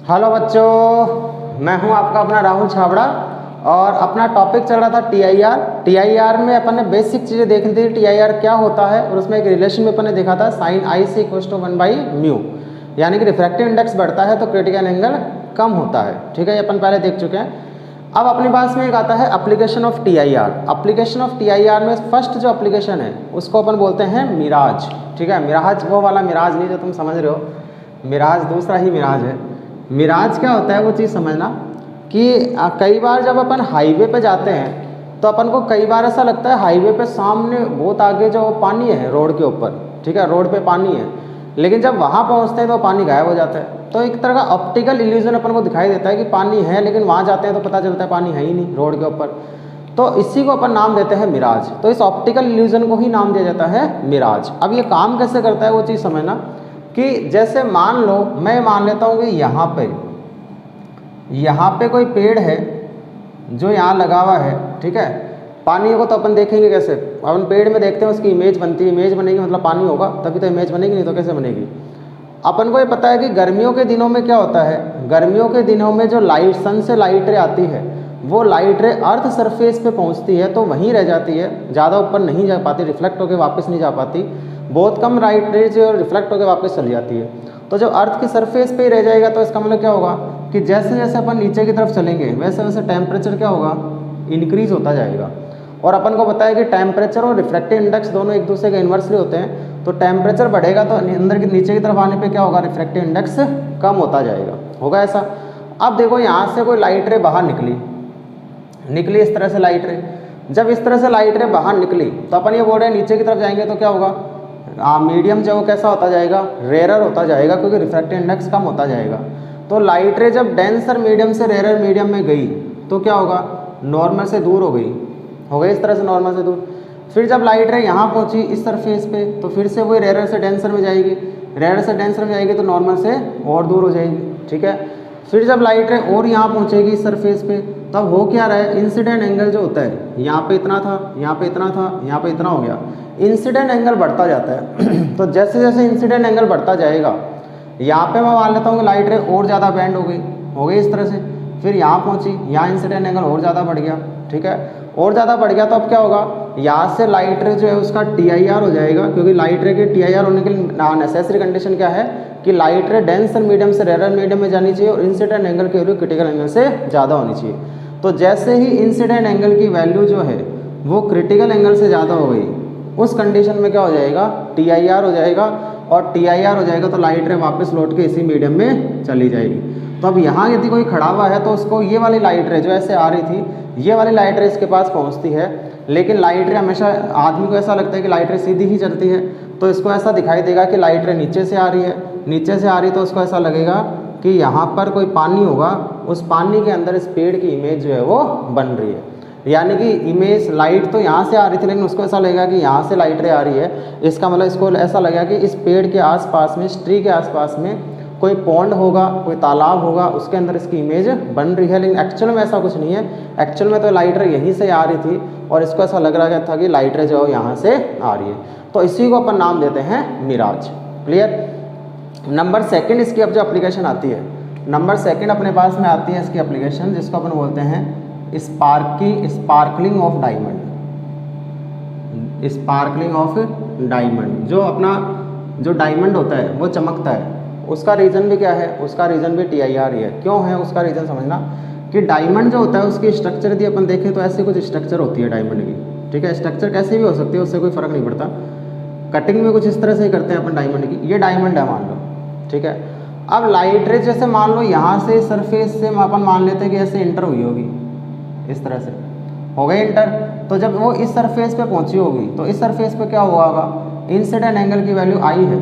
Hello बच्चों, मैं हूं आपका अपना राहुल छाबड़ा और अपना टॉपिक चल रहा था टीआईआर में अपन ने बेसिक चीज़ें देखी थी। टीआईआर क्या होता है और उसमें एक रिलेशन में अपन ने देखा था sine i c equals to 1/μ, यानी कि रिफ्रैक्टिव इंडेक्स बढ़ता है तो क्रिटिकल एंगल कम होता है। ठीक है, ये अपन पहले देख चुके हैं। अब अपने पास में एक आता है application of TIR. Application of TIR में फर्स्ट जो एप्लीकेशन है उसको अपन बोलते हैं मिराज। ठीक है, मिराज वो वाला मिराज नहीं जो तुम समझ रहे हो, मिराज दूसरा ही मिराज है। मिराज क्या होता है वो चीज़ समझना कि कई बार जब अपन हाईवे पे जाते हैं तो अपन को कई बार ऐसा लगता है हाईवे पे सामने बहुत आगे जो पानी है रोड के ऊपर, ठीक है, रोड पे पानी है, लेकिन जब वहाँ पहुँचते हैं तो पानी गायब हो जाता है। तो एक तरह का ऑप्टिकल इल्यूजन अपन को दिखाई देता है कि पानी है, लेकिन वहाँ जाते हैं तो पता चलता है पानी है ही नहीं रोड के ऊपर। तो इसी को अपन नाम देते हैं मिराज। तो इस ऑप्टिकल इल्यूजन को ही नाम दिया जाता है मिराज। अब ये काम कैसे करता है वो चीज़ समझना कि जैसे मान लो मैं मान लेता हूँ कि यहाँ पे कोई पेड़ है जो यहाँ लगा हुआ है। ठीक है, पानी को तो अपन देखेंगे कैसे, अपन पेड़ में देखते हैं उसकी इमेज बनती है, इमेज बनेगी मतलब पानी होगा तभी तो इमेज बनेगी, नहीं तो कैसे बनेगी। अपन को ये पता है कि गर्मियों के दिनों में क्या होता है, गर्मियों के दिनों में जो लाइट सन से लाइट रे आती है वो लाइट रे अर्थ सरफेस पे पहुंचती है तो वहीं रह जाती है, ज़्यादा ऊपर नहीं जा पाती, रिफ्लेक्ट होकर वापस नहीं जा पाती। बहुत कम लाइट रेज रिफ्लेक्ट होकर वापस चली जाती है। तो जब अर्थ की सरफेस पे ही रह जाएगा तो इसका मतलब क्या होगा कि जैसे जैसे अपन नीचे की तरफ चलेंगे वैसे वैसे टेम्परेचर क्या होगा, इंक्रीज होता जाएगा। और अपन को पता है कि टेम्परेचर और रिफ्रैक्टिव इंडेक्स दोनों एक दूसरे के इन्वर्सली होते हैं। तो टेम्परेचर बढ़ेगा तो अंदर के नीचे की तरफ आने पे क्या होगा, रिफ्रैक्टिव इंडेक्स कम होता जाएगा, होगा ऐसा। अब देखो यहाँ से कोई लाइट रे बाहर निकली इस तरह से लाइट रे, जब इस तरह से लाइट रे बाहर निकली तो अपन ये बोल रहे हैं नीचे की तरफ जाएंगे तो क्या होगा, मीडियम जो कैसा होता जाएगा, रेयरर होता जाएगा, क्योंकि रिफ्रैक्टिव इंडेक्स कम होता जाएगा। तो लाइट रे जब डेंसर मीडियम से रेयरर मीडियम में गई तो क्या होगा, नॉर्मल से दूर हो गई इस तरह से नॉर्मल से दूर। फिर जब लाइट रे यहाँ पहुँची इस सरफेस पे तो फिर से वही रेयरर से डेंसर में जाएगी, रेयरर से डेंसर में जाएगी तो नॉर्मल से और दूर हो जाएगी। ठीक है, फिर जब लाइट रे और यहाँ पहुँचेगी इस सरफेस पे तब हो क्या रहा है, इंसिडेंट एंगल जो होता है यहाँ पे इतना था, यहाँ पे इतना था, यहाँ पे इतना हो गया, इंसिडेंट एंगल बढ़ता जाता है। तो जैसे जैसे इंसिडेंट एंगल बढ़ता जाएगा, यहाँ पे मैं मान लेता हूँ कि लाइट रे और ज़्यादा बैंड हो गई इस तरह से, फिर यहाँ पहुँची, यहाँ इंसिडेंट एंगल और ज़्यादा बढ़ गया। ठीक है, और ज़्यादा बढ़ गया तो अब क्या होगा, यहाँ से लाइट रे जो है उसका टीआईआर हो जाएगा, क्योंकि लाइट रे के टीआईआर होने के लिए नेसेसरी कंडीशन क्या है कि लाइट रे डेंसर मीडियम से रेयर मीडियम में जानी चाहिए और इंसिडेंट एंगल की वैल्यू क्रिटिकल एंगल से ज़्यादा होनी चाहिए। तो जैसे ही इंसिडेंट एंगल की वैल्यू जो है वो क्रिटिकल एंगल से ज़्यादा हो गई, उस कंडीशन में क्या हो जाएगा, टीआईआर हो जाएगा, और टीआईआर हो जाएगा तो लाइट रे वापस लौट के इसी मीडियम में चली जाएगी। तो अब यहाँ यदि कोई खड़ा हुआ है तो उसको ये वाली लाइट रे जो ऐसे आ रही थी, ये वाली लाइट रे इसके पास पहुँचती है, लेकिन लाइट रे हमेशा आदमी को ऐसा लगता है कि लाइट रे सीधी ही चलती है, तो इसको ऐसा दिखाई देगा कि लाइट रे नीचे से आ रही है, नीचे से आ रही तो उसको ऐसा लगेगा कि यहाँ पर कोई पानी होगा, उस पानी के अंदर इस पेड़ की इमेज जो है वो बन रही है। यानी कि इमेज लाइट तो यहाँ से आ रही थी लेकिन उसको ऐसा लगेगा कि यहाँ से लाइट रे आ रही है, इसका मतलब इसको ऐसा लगेगा कि इस पेड़ के आसपास में, इस ट्री के आसपास में कोई पॉन्ड होगा, कोई तालाब होगा, उसके अंदर इसकी इमेज बन रही है। लेकिन एक्चुअल में ऐसा कुछ नहीं है, एक्चुअल में तो लाइट रे यहीं से आ रही थी और इसको ऐसा लग रहा था कि लाइट रे जो है यहाँ से आ रही है। तो इसी को अपन नाम देते हैं मिराज। क्लियर। नंबर सेकेंड इसकी अब जो एप्लीकेशन आती है, नंबर सेकेंड अपने पास में आती है इसकी एप्लीकेशन, जिसको अपन बोलते हैं sparkling of diamond. Sparkling of diamond, जो अपना जो डायमंड होता है वो चमकता है, उसका रीज़न भी क्या है, उसका रीज़न भी टीआईआर ही है। क्यों है उसका रीज़न समझना कि डायमंड जो होता है उसकी स्ट्रक्चर यदि अपन देखें तो ऐसी कुछ स्ट्रक्चर होती है डायमंड की। ठीक है, स्ट्रक्चर कैसे भी हो सकती है, उससे कोई फ़र्क नहीं पड़ता, कटिंग में कुछ इस तरह से ही करते हैं अपन डायमंड की। ये डायमंड है मान लो, ठीक है। अब लाइट रे जैसे मान लो यहाँ से सरफेस से अपन मान लेते हैं कि ऐसे इंटर हुई होगी, इस तरह से हो गई इंटर, तो जब वो इस सरफेस पे पहुँची होगी तो इस सरफेस पे क्या हुआ होगा, इंसिडेंट एंगल की वैल्यू आई है,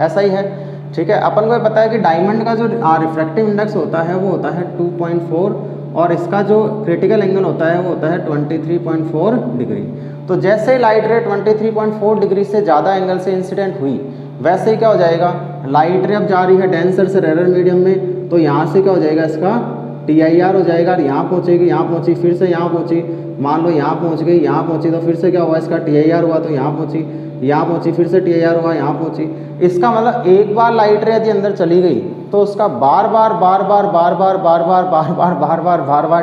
ऐसा ही है। ठीक है, अपन को पता है कि डायमंड का जो रिफ्रैक्टिव इंडेक्स होता है वो होता है 2.4 और इसका जो क्रिटिकल एंगल होता है वो होता है 23.4 डिग्री। तो जैसे ही लाइट रे 23.4 डिग्री से ज़्यादा एंगल से इंसिडेंट हुई, वैसे ही क्या हो जाएगा, लाइट रे अब जा रही है डेंसर से रेयर मीडियम में, तो यहाँ से क्या हो जाएगा, इसका टीआईआर हो जाएगा, यहाँ पहुँचेगी, यहाँ पहुँची, फिर से यहाँ पहुँची, मान लो यहाँ पहुँच गई, यहाँ पहुँची तो फिर से क्या हुआ, इसका टीआईआर हुआ तो यहाँ पहुँची, यहाँ पहुँची, फिर से टीआईआर हुआ, यहाँ पहुँची, इसका मतलब एक बार लाइट रे यदि अंदर चली गई तो उसका बार बार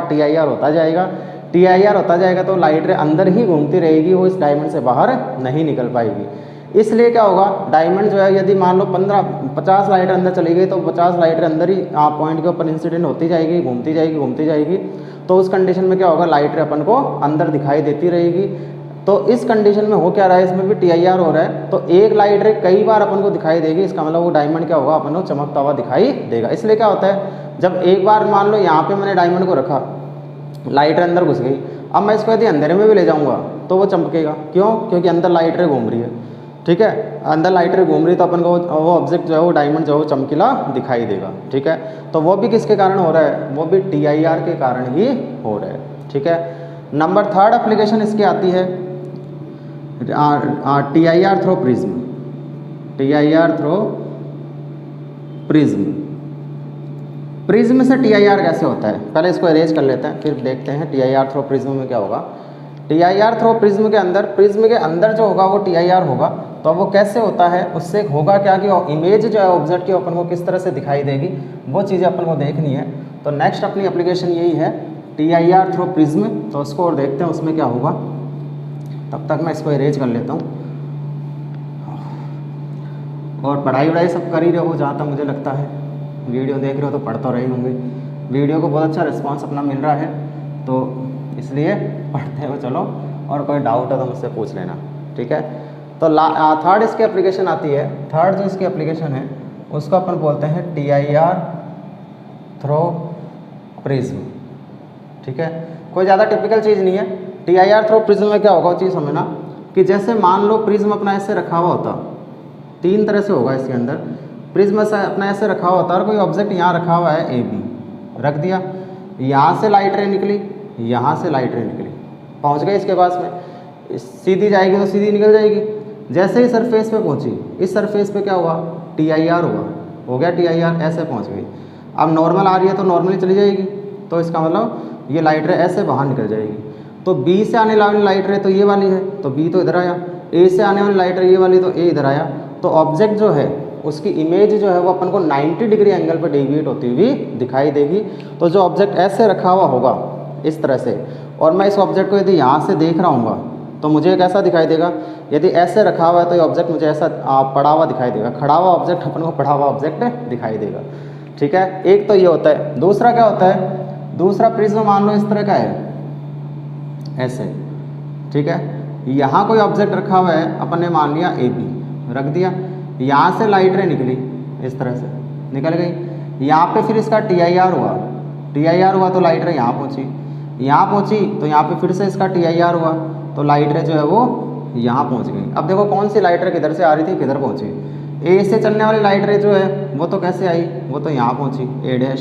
TIR होता जाएगा, TIR होता जाएगा, तो लाइट रे अंदर ही घूमती रहेगी, वो इस डायमंड से बाहर नहीं निकल पाएगी। इसलिए क्या होगा, डायमंड जो है यदि मान लो 50 लाइट अंदर चली गई तो 50 लाइट अंदर ही पॉइंट के ऊपर इंसिडेंट होती जाएगी, घूमती जाएगी। तो उस कंडीशन में क्या होगा, लाइट रे अपन को अंदर दिखाई देती रहेगी। तो इस कंडीशन में हो क्या रहा है, इसमें भी TIR हो रहा है, तो एक लाइट रे कई बार अपन को दिखाई देगी, इसका मतलब वो डायमंड क्या होगा, अपन को चमकता हुआ दिखाई देगा। इसलिए क्या होता है, जब एक बार मान लो यहाँ पे मैंने डायमंड को रखा, लाइट रे अंदर घुस गई, अब मैं इसको यदि अंधेरे में भी ले जाऊँगा तो वो चमकेगा। क्यों? क्योंकि अंदर लाइट रे घूम रही है, ठीक है, अंदर लाइट रे घूम रही, तो अपन को वो ऑब्जेक्ट जो है, वो डायमंड जो है वो चमकीला दिखाई देगा, ठीक है। तो वो भी किसके कारण हो रहा है, वो भी TIR के कारण ही हो रहा है, ठीक है। नंबर 3 एप्लीकेशन इसकी आती है TIR through prism, TIR through prism. Prism से TIR कैसे होता है, पहले इसको अरेंज कर लेते हैं, फिर देखते हैं TIR थ्रो प्रिज्म में क्या होगा। TIR थ्रो प्रिज्म के अंदर, प्रिज्म के अंदर जो होगा वो TIR होगा, तो वो कैसे होता है, उससे होगा क्या कि इमेज जो है ऑब्जेक्ट की अपन को किस तरह से दिखाई देगी, वो चीज़ें अपन को देखनी है। तो नेक्स्ट अपनी एप्लीकेशन यही है TIR थ्रो प्रिज्म। तो उसको और देखते हैं उसमें क्या होगा, तब तक मैं इसको अरेंज कर लेता हूँ। और पढ़ाई वढ़ाई सब कर ही रहे हो जहाँ तक मुझे लगता है, वीडियो देख रहे हो तो पढ़ तो रहे होंगे, वीडियो को बहुत अच्छा रिस्पांस अपना मिल रहा है, तो इसलिए पढ़ते हो चलो, और कोई डाउट है तो मुझसे पूछ लेना, ठीक है। तो थर्ड इसकी एप्लीकेशन आती है, थर्ड जो इसकी एप्लीकेशन है उसको अपन बोलते हैं TIR थ्रो प्रिज्म, ठीक है। कोई ज़्यादा टिपिकल चीज़ नहीं है। TIR थ्रो प्रिज्म में क्या होगा, वो चीज़ समझना कि जैसे मान लो प्रिज्म अपना ऐसे रखा हुआ होता, 3 तरह से होगा इसके अंदर, प्रिज्म अपना ऐसे रखा हुआ होता है, और कोई ऑब्जेक्ट यहाँ रखा हुआ है AB, रख दिया, यहाँ से लाइट रे निकली, यहाँ से लाइट रे निकली, पहुँच गई इसके पास में, सीधी जाएगी तो सीधी निकल जाएगी। जैसे ही सरफेस पे पहुँची, इस सरफेस पे क्या हुआ, TIR हुआ, हो गया TIR, ऐसे पहुँच गई। अब नॉर्मल आ रही है तो नॉर्मली चली जाएगी, तो इसका मतलब ये लाइट रे ऐसे बाहर निकल जाएगी। तो B से आने वाली लाइट रे तो ये वाली है, तो B तो इधर आया, A से आने वाली लाइट रे ये वाली, तो A इधर आया। तो ऑब्जेक्ट जो है उसकी इमेज जो है वो अपन को 90 डिग्री एंगल पर डेविएट होती हुई दिखाई देगी। तो जो ऑब्जेक्ट ऐसे रखा हुआ होगा इस तरह से, और मैं इस ऑब्जेक्ट को यदि यहाँ से देख रहा हूँ तो मुझे कैसा दिखाई देगा, यदि ऐसे रखा हुआ है तो ये ऑब्जेक्ट मुझे ऐसा पड़ा हुआ दिखाई देगा, खड़ा हुआ ऑब्जेक्ट अपन को पड़ा हुआ ऑब्जेक्ट दिखाई देगा, ठीक है। एक तो ये होता है। दूसरा क्या होता है, दूसरा प्रिज्म मान लो इस तरह का है, ऐसे, ठीक है, यहाँ कोई ऑब्जेक्ट रखा हुआ है, अपन ने मान लिया AB, रख दिया, यहाँ से लाइट रे निकली, इस तरह से निकल गई, यहाँ पे फिर इसका TIR हुआ तो लाइट रे यहाँ पहुँची, यहाँ पहुँची तो यहाँ पे फिर से इसका TIR हुआ तो लाइट रे जो है वो यहाँ पहुँच गई। अब देखो कौन सी लाइट रे किधर से आ रही थी, किधर पहुँची, A से चलने वाली लाइट रे जो है वो तो कैसे आई, वो तो यहाँ पहुँची A',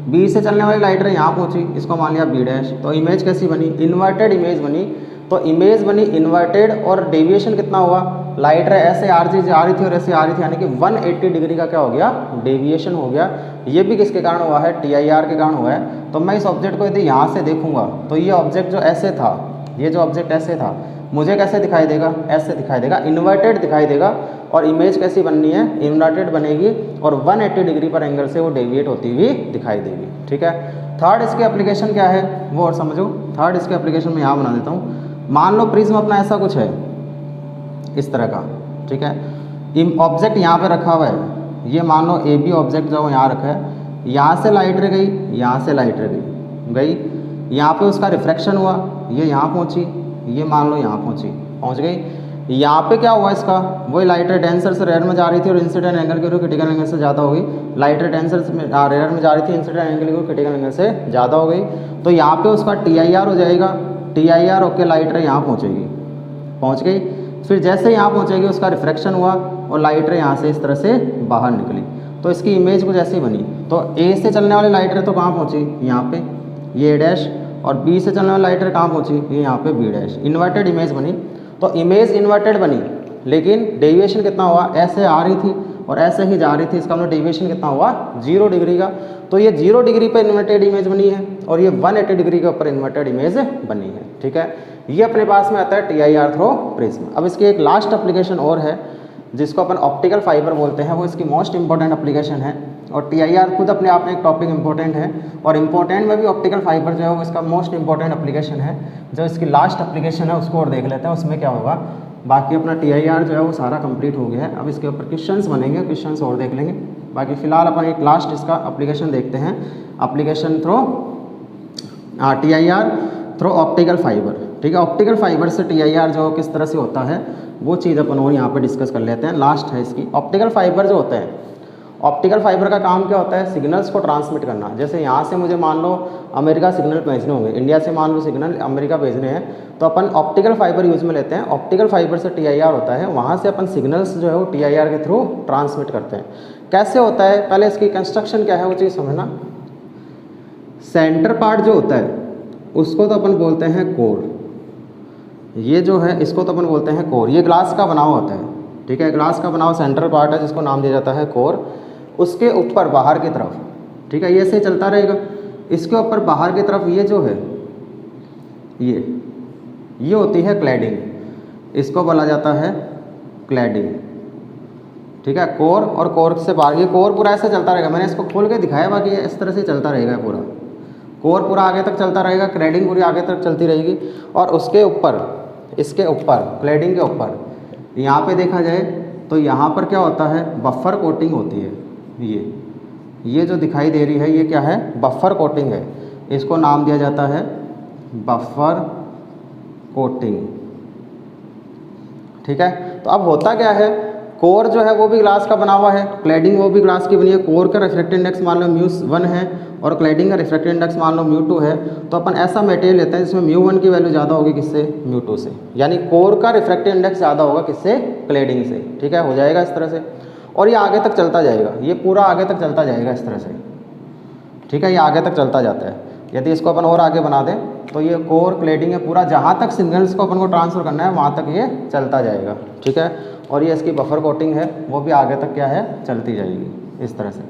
B से चलने वाली लाइट रे यहाँ पहुँची, इसको मान लिया B'। तो इमेज कैसी बनी, इन्वर्टेड इमेज बनी। तो इमेज बनी इन्वर्टेड, और डेविएशन कितना हुआ, लाइट रे ऐसे आ रही थी और ऐसे आ रही थी, यानी कि 180 डिग्री का क्या हो गया, डेविएशन हो गया। ये भी किसके कारण हुआ है, TIR के कारण हुआ है। तो मैं इस ऑब्जेक्ट को यदि यहाँ से देखूंगा तो ये ऑब्जेक्ट जो ऐसे था, ये जो ऑब्जेक्ट ऐसे था, मुझे कैसे दिखाई देगा, ऐसे दिखाई देगा, इन्वर्टेड दिखाई देगा। और इमेज कैसी बननी है, इन्वर्टेड बनेगी, और 180 डिग्री पर एंगल से वो डेविएट होती हुई दिखाई देगी, ठीक है। थर्ड इसकी एप्लीकेशन क्या है वो और समझो। थर्ड इसके एप्लीकेशन में यहाँ बना देता हूँ। मान लो प्रिज्म अपना ऐसा कुछ है इस तरह का, ठीक है, ऑब्जेक्ट यहाँ पे रखा हुआ है, ये मान लो AB ऑब्जेक्ट जो यहाँ रखा है, यहाँ से लाइट रे गई, यहाँ से लाइट रे गई, यहाँ पे उसका रिफ्रैक्शन हुआ, ये यहाँ पहुँची, ये मान लो यहाँ पहुँच गई। यहाँ पे क्या हुआ इसका, वही लाइट रे डेंसर से रेयर में जा रही थी और इंसिडेंट एंगल की क्रिटिकल एंगल से ज़्यादा हो गई। लाइट रे डेंसर से रेयर में जा रही थी, इंसिडेंट एंगल की क्रिटिकल एंगल से ज़्यादा हो गई। तो यहाँ पे उसका TIR हो जाएगा, TIR होके लाइट रे यहाँ पहुँचेगी, पहुँच गई। फिर जैसे यहाँ पहुँचेगी उसका रिफ्रैक्शन हुआ और लाइट रे यहाँ से इस तरह से बाहर निकली, तो इसकी इमेज कुछ ऐसी बनी। तो A से चलने वाली लाइट रे तो कहाँ पहुँची, यहाँ पे ये A', और B से चलने वाली लाइट रे कहाँ पहुँची, ये यहाँ पे B'। इन्वर्टेड इमेज बनी। तो इमेज इन्वर्टेड बनी, लेकिन डेविएशन कितना हुआ, ऐसे आ रही थी और ऐसे ही जा रही थी, इसका मतलब डेविएशन कितना हुआ, 0 डिग्री का। तो ये 0 डिग्री पर इन्वर्टेड इमेज बनी है और ये 180 डिग्री के ऊपर इन्वर्टेड इमेज बनी है, ठीक है। ये अपने पास में आता है TIR थ्रो प्रिज्म। अब इसकी एक लास्ट एप्लीकेशन और है जिसको अपन ऑप्टिकल फाइबर बोलते हैं, वो इसकी मोस्ट इंपॉर्टेंट एप्लीकेशन है। और TIR खुद अपने आप में एक टॉपिक इंपॉर्टेंट है, और इम्पोर्टेंट में भी ऑप्टिकल फाइबर जो है वो इसका मोस्ट इंपॉर्टेंट एप्लीकेशन है। जो इसकी लास्ट एप्लीकेशन है उसको और देख लेते हैं, उसमें क्या होगा। बाकी अपना TIR जो है वो सारा कंप्लीट हो गया है। अब इसके ऊपर क्वेश्चंस बनेंगे, क्वेश्चंस और देख लेंगे। बाकी फ़िलहाल अपन एक लास्ट इसका एप्लीकेशन देखते हैं, application through TIR through optical fibre. ठीक है, ऑप्टिकल फाइबर से TIR जो किस तरह से होता है वो चीज़ अपन और यहाँ पे डिस्कस कर लेते हैं। लास्ट है इसकी। ऑप्टिकल फाइबर जो होता है, ऑप्टिकल फाइबर का काम क्या होता है, सिग्नल्स को ट्रांसमिट करना। जैसे यहाँ से मुझे मान लो अमेरिका सिग्नल भेजने होंगे, इंडिया से मान लो सिग्नल अमेरिका भेजने हैं, तो अपन ऑप्टिकल फाइबर यूज़ में लेते हैं। ऑप्टिकल फाइबर से TIR होता है, वहाँ से अपन सिग्नल्स जो है वो TIR के थ्रू ट्रांसमिट करते हैं। कैसे होता है, पहले इसकी कंस्ट्रक्शन क्या है वो चीज़ समझना। सेंटर पार्ट जो होता है उसको तो अपन बोलते हैं कोर। ये जो है इसको तो अपन बोलते हैं कोर। ये ग्लास का बना हुआ होता है, ठीक है, ग्लास का बना हुआ सेंट्रल पार्ट है जिसको नाम दिया जाता है कोर। उसके ऊपर बाहर की तरफ, ठीक है, ये ऐसे चलता रहेगा। इसके ऊपर बाहर की तरफ ये जो है ये होती है क्लैडिंग, इसको बोला जाता है क्लैडिंग। ठीक है, कोर और कोर से बाहर, ये कोर पूरा ऐसे चलता रहेगा। मैंने इसको खोल के दिखाया, बाकी ये इस तरह से चलता रहेगा पूरा। कोर पूरा आगे तक चलता रहेगा, क्लैडिंग पूरी आगे तक चलती रहेगी। और उसके ऊपर, इसके ऊपर, क्लैडिंग के ऊपर यहाँ पे देखा जाए तो यहाँ पर क्या होता है, बफर कोटिंग होती है। ये जो दिखाई दे रही है ये क्या है, बफर कोटिंग है। इसको नाम दिया जाता है बफर कोटिंग। ठीक है, तो अब होता क्या है, कोर जो है वो भी ग्लास का बना हुआ है, क्लैडिंग वो भी ग्लास की बनी है। कोर का रिफ्रैक्टिव इंडेक्स मान लो μ1 है और क्लैडिंग का रिफ्रैक्टिव इंडेक्स मान लो μ2 है। तो अपन ऐसा मटेरियल लेते हैं जिसमें μ1 की वैल्यू ज़्यादा होगी किससे, μ2 से। यानी कोर का रिफ्रैक्टिव इंडेक्स ज़्यादा होगा किससे, क्लैडिंग से। ठीक है, हो जाएगा इस तरह से। और ये आगे तक चलता जाएगा, ये पूरा आगे तक चलता जाएगा इस तरह से। ठीक है, ये आगे तक चलता जाता है। यदि इसको अपन और आगे बना दें तो ये कोर क्लैडिंग है पूरा, जहाँ तक सिग्नल्स को अपन को ट्रांसफ़र करना है वहाँ तक ये चलता जाएगा। ठीक है, और ये इसकी बफर कोटिंग है, वो भी आगे तक क्या है, चलती जाएगी इस तरह से।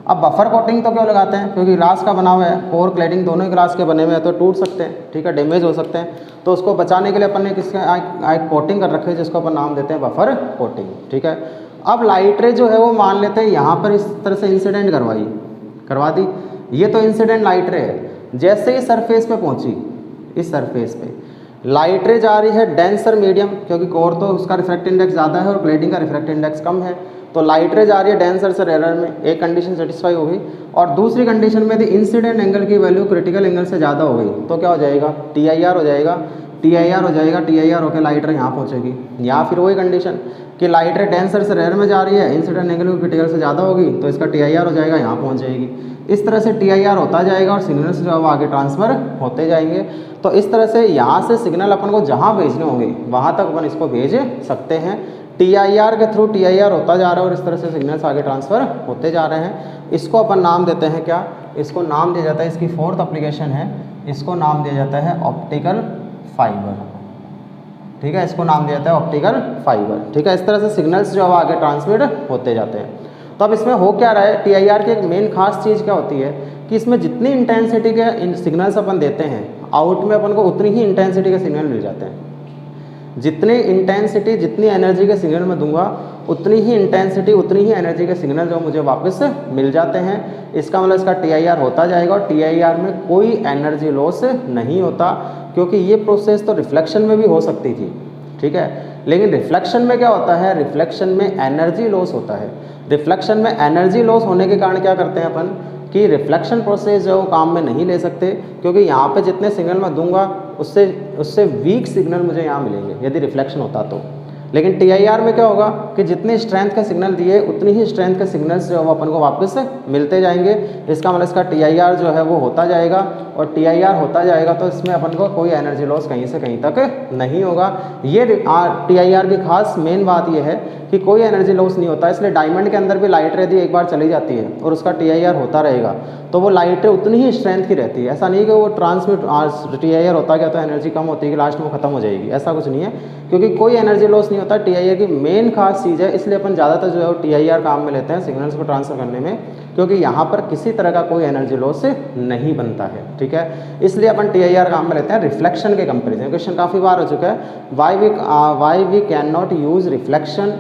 अब बफर कोटिंग तो क्यों लगाते हैं, क्योंकि ग्लास का बना हुआ है, कोर क्लैडिंग दोनों ही ग्लास के बने हुए हैं, तो टूट सकते हैं। ठीक है, डैमेज हो सकते हैं। तो उसको बचाने के लिए अपन ने किसका एक कोटिंग कर रखे है जिसको अपन नाम देते हैं बफर कोटिंग। ठीक है, अब लाइट रे जो है वो मान लेते हैं यहाँ पर इस तरह से इंसिडेंट करवा दी। ये तो इंसिडेंट लाइट रे है। जैसे ही सरफेस पे पहुँची, इस सरफेस पे लाइट रे जा रही है डेंसर मीडियम, क्योंकि कोर तो उसका रिफ्रैक्टिव इंडेक्स ज़्यादा है और क्लैडिंग का रिफ्रैक्टिव इंडेक्स कम है। तो लाइट रे जा रही है डेंसर से रेयर में, एक कंडीशन सेटिस्फाई हो गई। और दूसरी कंडीशन में यदि इंसिडेंट एंगल की वैल्यू क्रिटिकल एंगल से ज़्यादा हो गई तो क्या हो जाएगा, TIR हो जाएगा। TIR हो जाएगा, TIR होकर लाइट रे यहाँ पहुँचेगी। या फिर वही कंडीशन कि लाइट रे डेंसर से रेयर में जा रही है, इंसिडेंट एंगल क्रिटिकल से ज़्यादा होगी तो इसका TIR हो जाएगा, यहाँ पहुँच जाएगी। इस तरह से TIR होता जाएगा और सिग्नल्स जो है वो आगे ट्रांसफ़र होते जाएंगे। तो इस तरह से यहाँ से सिग्नल अपन को जहाँ भेजने होंगे वहाँ तक अपन इसको भेज सकते हैं। TIR के थ्रू TIR होता जा रहा है और इस तरह से सिग्नल्स आगे ट्रांसफ़र होते जा रहे हैं। इसको अपन नाम देते हैं क्या, इसको नाम दिया जाता है, इसकी फोर्थ एप्लीकेशन है, इसको नाम दिया जाता है ऑप्टिकल फाइबर। ठीक है, इसको नाम दिया जाता है ऑप्टिकल फाइबर। ठीक है, इस तरह से सिग्नल्स जो है आगे ट्रांसमिट होते जाते हैं। तो अब इसमें हो क्या रहा है, TIR की एक मेन खास चीज़ क्या होती है कि इसमें जितनी इंटेंसिटी के सिग्नल्स अपन देते हैं, आउट में अपन को उतनी ही इंटेंसिटी के सिग्नल मिल जाते हैं। जितनी इंटेंसिटी, जितनी एनर्जी के सिग्नल मैं दूंगा उतनी ही इंटेंसिटी, उतनी ही एनर्जी के सिग्नल जो मुझे वापस मिल जाते हैं। इसका मतलब इसका TIR होता जाएगा और TIR में कोई एनर्जी लॉस नहीं होता, क्योंकि ये प्रोसेस तो रिफ्लेक्शन में भी हो सकती थी। ठीक है, लेकिन रिफ्लेक्शन में क्या होता है, रिफ्लेक्शन में एनर्जी लॉस होता है। रिफ्लेक्शन में एनर्जी लॉस होने के कारण क्या करते हैं अपन कि रिफ्लेक्शन प्रोसेस जो काम में नहीं ले सकते, क्योंकि यहाँ पे जितने सिग्नल मैं दूंगा उससे वीक सिग्नल मुझे यहाँ मिलेंगे यदि रिफ्लेक्शन होता तो। लेकिन TIR में क्या होगा कि जितने स्ट्रेंथ के सिग्नल दिए उतनी ही स्ट्रेंथ के सिग्नल्स जो है वो अपन को वापस मिलते जाएंगे। इसका मतलब इसका TIR जो है वो होता जाएगा और TIR होता जाएगा तो इसमें अपन को कोई एनर्जी लॉस कहीं से कहीं तक नहीं होगा। ये TIR की खास मेन बात ये है कि कोई एनर्जी लॉस नहीं होता। इसलिए डायमंड के अंदर भी लाइट रे एक बार चली जाती है और उसका TIR होता रहेगा तो वो लाइट रे उतनी ही स्ट्रेंथ की रहती है। ऐसा नहीं है कि वो TIR होता गया तो एनर्जी कम होती है कि लास्ट में ख़त्म हो जाएगी, ऐसा कुछ नहीं है, क्योंकि कोई एनर्जी लॉस नहीं होता। TIR की मेन खास चीज़ है, इसलिए अपन ज़्यादातर जो है वो TIR काम में लेते हैं सिग्नल्स को ट्रांसफर करने में, क्योंकि यहाँ पर किसी तरह का कोई एनर्जी लॉस नहीं बनता है। ठीक है, इसलिए अपन TIR काम में लेते हैं रिफ्लेक्शन के कंपेरिजन। क्वेश्चन काफ़ी बार हो चुका है, why we can not use reflection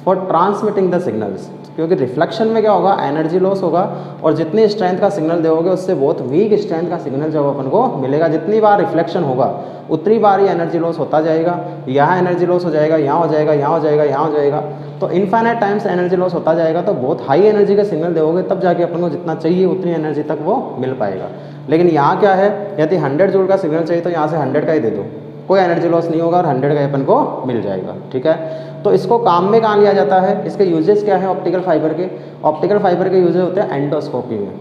for transmitting the signals, क्योंकि रिफ्लेक्शन में क्या होगा, एनर्जी लॉस होगा और जितनी स्ट्रेंथ का सिग्नल दोगे उससे बहुत वीक स्ट्रेंथ का सिग्नल जो अपन को मिलेगा। जितनी बार रिफ्लेक्शन होगा उतनी बार ही एनर्जी लॉस होता जाएगा, यहाँ एनर्जी लॉस हो जाएगा, यहाँ हो जाएगा, यहाँ हो जाएगा, यहाँ हो जाएगा, तो इनफाइनाइट टाइम्स एनर्जी लॉस होता जाएगा। तो बहुत हाई एनर्जी का सिग्नल दोगे तब जाके अपन को जितना चाहिए उतनी एनर्जी तक वो मिल पाएगा। लेकिन यहाँ क्या है, यदि 100 जूल का सिग्नल चाहिए तो यहाँ से 100 का ही दे दो, कोई एनर्जी लॉस नहीं होगा और 100 का अपन को मिल जाएगा। ठीक है, तो इसको काम में कहाँ लिया जाता है, इसके यूजेस क्या है ऑप्टिकल फाइबर के। ऑप्टिकल फाइबर के यूजेस होते हैं एंडोस्कोपी में।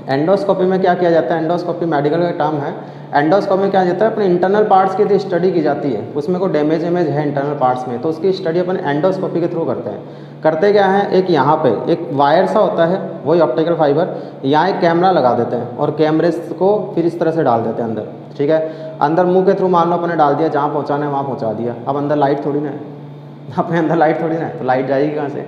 एंडोस्कोपी में क्या किया जाता है, एंडोस्कोपी मेडिकल का टर्म है। एंडोस्कोपी में क्या जाता है, अपने इंटरनल पार्ट्स की यदि स्टडी की जाती है, उसमें कोई डैमेज है इंटरनल पार्ट्स में, तो उसकी स्टडी अपन एंडोस्कोपी के थ्रू करते हैं। करते क्या है, एक यहाँ पे एक वायर सा होता है, वही ऑप्टिकल फाइबर, यहाँ एक कैमरा लगा देते हैं और कैमरे को फिर इस तरह से डाल देते हैं अंदर। ठीक है, अंदर मुंह के थ्रू मान लो अपने डाल दिया, जहाँ पहुँचाना है वहाँ पहुँचा दिया। अब अंदर लाइट थोड़ी ना है, अपने अंदर लाइट थोड़ी ना है, तो लाइट जाएगी कहाँ से।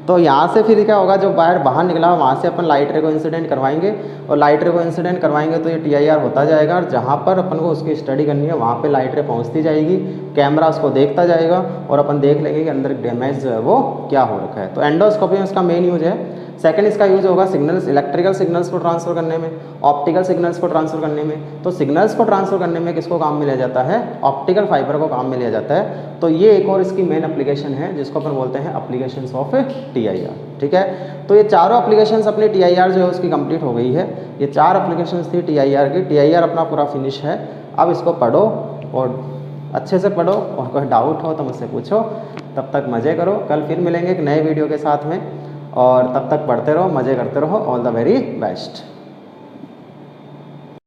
तो यहाँ से फिर क्या होगा, जो वायर बाहर निकला वहाँ से अपन लाइट रे को इंसिडेंट करवाएंगे और लाइट रे को इंसिडेंट करवाएंगे तो ये TIR होता जाएगा और जहाँ पर अपन को उसकी स्टडी करनी है वहाँ पे लाइट रे पहुँचती जाएगी, कैमरा उसको देखता जाएगा और अपन देख लेंगे कि अंदर डैमेज जो है वो क्या हो रखा है। तो एंडोस्कोपी में इसका मेन यूज है। सेकंड इसका यूज होगा सिग्नल्स, इलेक्ट्रिकल सिग्नल्स को ट्रांसफर करने में, ऑप्टिकल सिग्नल्स को ट्रांसफर करने में। तो सिग्नल्स को ट्रांसफर करने में किसको काम में लिया जाता है, ऑप्टिकल फाइबर को काम में लिया जाता है। तो ये एक और इसकी मेन एप्लीकेशन है जिसको अपन बोलते हैं एप्लीकेशंस ऑफ TIR। ठीक है, तो ये चारों एप्लीकेशंस अपनी TIR जो है उसकी कंप्लीट हो गई है। ये 4 एप्लीकेशंस थी TIR की। TIR अपना पूरा फिनिश है। अब इसको पढ़ो और अच्छे से पढ़ो और कोई डाउट हो तो मुझसे पूछो। तब तक मज़े करो, कल फिर मिलेंगे एक नए वीडियो के साथ में और तब तक पढ़ते रहो, मज़े करते रहो। All the very best.